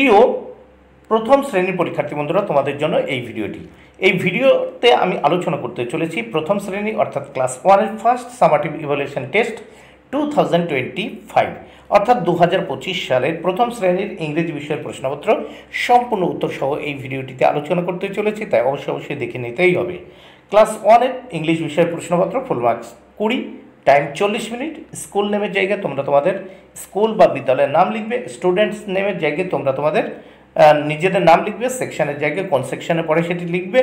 প্রিয় প্রথম শ্রেণীর পরীক্ষার্থী বন্ধুরা, তোমাদের জন্য এই ভিডিওটি। এই ভিডিওতে আমি আলোচনা করতে চলেছি প্রথম শ্রেণী অর্থাৎ ক্লাস 1-এর ফার্স্ট সামাটিভ ইভ্যালুয়েশন টেস্ট 2025 অর্থাৎ 2025 সালের প্রথম শ্রেণীর ইংরেজি বিষয়ের প্রশ্নপত্র সম্পূর্ণ উত্তর সহ এই ভিডিওটিতে আলোচনা করতে চলেছি, তাই অবশ্যই দেখে নিতেই হবে। ক্লাস 1-এর ইংলিশ বিষয়ের প্রশ্নপত্র, full marks 20, time 40 minute. School নেমের জায়গায় তোমরা তোমাদের স্কুল বা বিদ্যালয়ের নাম লিখবে, স্টুডেন্টস নেমের জায়গায় তোমরা তোমাদের নিজেদের নাম লিখবে, সেকশনের জায়গায় কোন সেকশনে পড়ে সেটি লিখবে,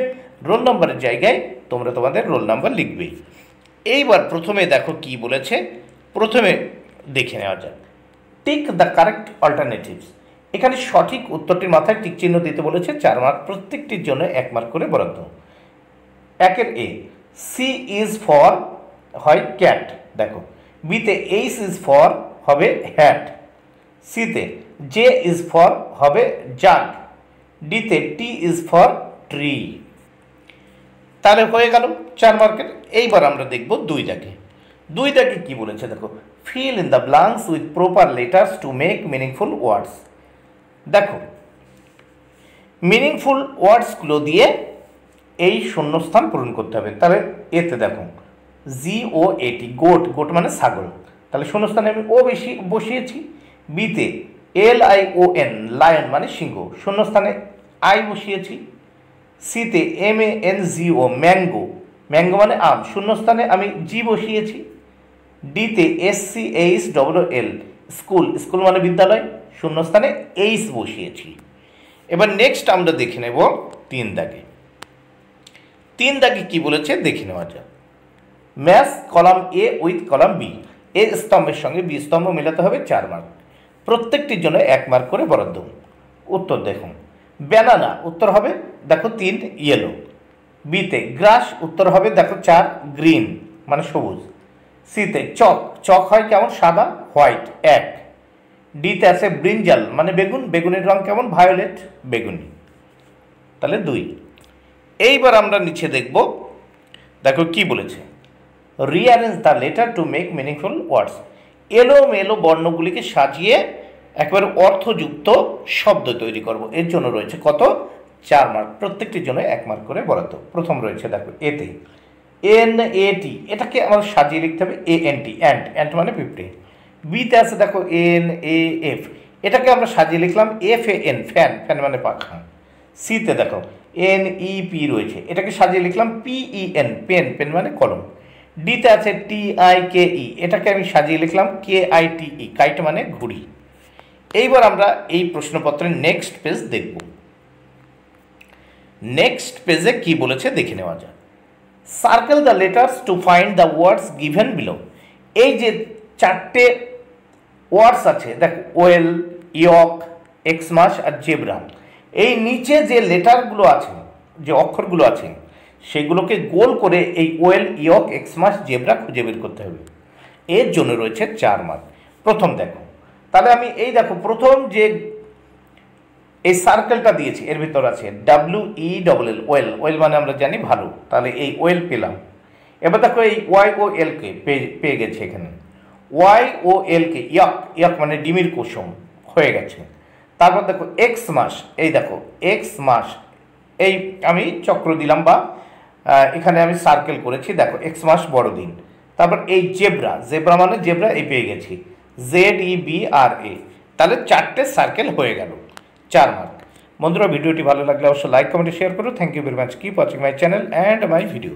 রোল নম্বরের জায়গায় তোমরা তোমাদের রোল নাম্বার লিখবে। এইবার প্রথমে দেখো কি বলেছে, প্রথমে দেখে নেওয়া যাক। Tick the correct alternatives. এখানে সঠিক উত্তরটির মাথায় টিক চিহ্ন দিতে বলেছে, 4 মার্ক, প্রত্যেকটির জন্য 1 মার্ক করে বরাদ্দ। একের এ, সি ইজ ফর হয় ক্যাট, দেখো। বিতে এইচ ইজ ফর হবে হ্যাট। সিতে জে ইজ ফর হবে জাগ। ডিতে টি ইজ ফর ট্রি। তাহলে হয়ে গেল 4 মার্কের। এইবার আমরা দেখব 2 দাগে। 2 দাগে কি বলেছে দেখো, fill in the blanks with proper letters to make meaningful ওয়ার্ডস। দেখো, মিনিংফুল ওয়ার্ডসগুলো দিয়ে এই শূন্যস্থান পূরণ করতে হবে। তাহলে এতে দেখো GOAT, গোট, গোট মানে ছাগল, তাহলে শূন্যস্থানে আমি ও বসিয়েছি। বিতে LION, লায়ন মানে সিংহ, শূন্যস্থানে আই বসিয়েছি। সিতে MANGO, ম্যাঙ্গো, ম্যাঙ্গো মানে আম, শূন্যস্থানে আমি জি বসিয়েছি। ডিতে SCHOOL, স্কুল, স্কুল মানে বিদ্যালয়, শূন্যস্থানে এইচ বসিয়েছি। এবার নেক্সট আমরা দেখে নেব 3 দাগে। 3 দাগে কি বলেছে দেখে নেওয়া যাক। Match column A with column B, A স্তম্ভের সঙ্গে বি স্তম্ভ মেলাতে হবে, 4 মার্ক, প্রত্যেকটির জন্য 1 মার্ক করে বরাদ্দ। উত্তর দেখুন, ব্যানানা উত্তর হবে দেখো 3 ইয়েলো। বিতে গ্রাস উত্তর হবে দেখো 4 গ্রিন মানে সবুজ। সিতে চক, চক হয় কেমন সাদা, হোয়াইট 1। ডিতে আছে ব্রিঞ্জাল মানে বেগুন, বেগুনের রং কেমন ভায়োলেট বেগুনি, তাহলে 2। এইবার আমরা নিচে দেখব, দেখো কি বলেছে, rearrange the letter to make meaningful ওয়ার্ডস। এলোমেলো বর্ণগুলিকে সাজিয়ে একবারে অর্থযুক্ত শব্দ তৈরি করব, এর জন্য রয়েছে কত, 4 মার্ক, প্রত্যেকটির জন্য 1 মার্ক করে বরাদ্দ। প্রথম রয়েছে দেখো এতে NAT, এটাকে আমার সাজিয়ে লিখতে হবে ANT, অ্যান্ট, অ্যান্ট মানে পিঁপড়ে। বিতে আছে দেখো NAF, এটাকে আমরা সাজিয়ে লিখলাম FAN, ফ্যান, ফ্যান মানে পাখা। সিতে দেখো NEP রয়েছে, এটাকে সাজিয়ে লিখলাম PEN, পেন, পেন মানে কলম। ডিতে আছে TIKE, এটাকে আমি সাজিয়ে লিখলাম KITE, কাইট মানে ঘুড়ি। এইবার আমরা এই প্রশ্নপত্রের নেক্সট পেজ দেখব। নেক্সট পেজে কি বলেছে দেখে নেওয়া যায়। Circle the letters to find the words given below. এই যে 4টে ওয়ার্ডস আছে দেখো, ওয়েল, ইয়ক, এক্সমাস আর জেব্রা, এই নিচে যে লেটারগুলো আছে, যে অক্ষরগুলো আছে, সেগুলোকে গোল করে এই ওয়েল, ইয়ক, এক্সমাস, জেব্রা খুঁজে বের করতে হবে, এর জন্য রয়েছে 4 মার্ক। প্রথম দেখো, তাহলে আমি এই দেখো প্রথম যে এই সার্কেলটা দিয়েছি এর ভিতর আছে WELL, ওয়েল, ওয়েল মানে আমরা জানি ভালো, তাহলে এই ওয়েল পেলাম। এবার দেখো এই YOL কে পেয়ে গেছে, এখানে YOL কে ইয়ক, ইয়ক মানে ডিমির কুসুম হয়ে গেছে। তারপর দেখো এক্স মাস, এই দেখো এক্স মাস, এই আমি চক্র দিলাম বা এখানে আমি সার্কেল করেছি, দেখো এক্স মাস বড়দিন। তারপর এই জেব্রা, জেব্রা মানে জেব্রা, এই পেয়ে গেছি ZEBRA, তাহলে 4টে সার্কেল হয়ে গেল, 4 মার্ক। বন্ধুরা, ভিডিওটি ভালো লাগলে অবশ্যই লাইক, কমেন্ট, শেয়ার করো। Thank you very much, keep watching my channel and my video.